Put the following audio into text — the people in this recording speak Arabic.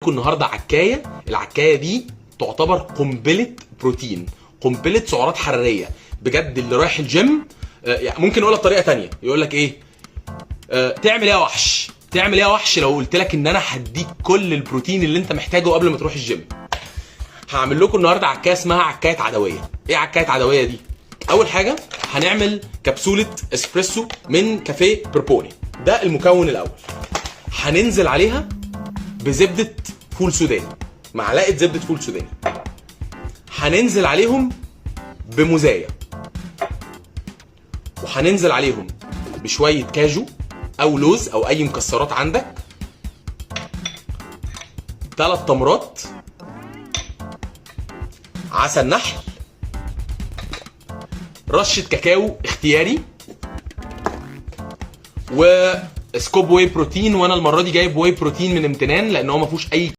لكم النهارده عكايه. العكايه دي تعتبر قنبله بروتين، قنبله سعرات حراريه بجد. اللي رايح الجيم يعني ممكن اقولها بطريقه تانية، يقول لك ايه تعمل ايه يا وحش؟ تعمل ايه يا وحش لو قلت لك ان انا هديك كل البروتين اللي انت محتاجه قبل ما تروح الجيم؟ هعمل لكم النهارده عكايه اسمها عكايه عدويه. ايه عكايه عدويه دي؟ اول حاجه هنعمل كبسوله اسبريسو من كافيه بيربوني. ده المكون الاول. هننزل عليها بزبده فول سوداني، معلقه زبده فول سوداني. هننزل عليهم بموزايه، وهننزل عليهم بشويه كاجو او لوز او اي مكسرات عندك، 3 تمرات، عسل نحل، رشه كاكاو اختياري، وسكوب واي بروتين. وانا المره دي جايب واي بروتين من امتنان لان هو ما فيهوش اي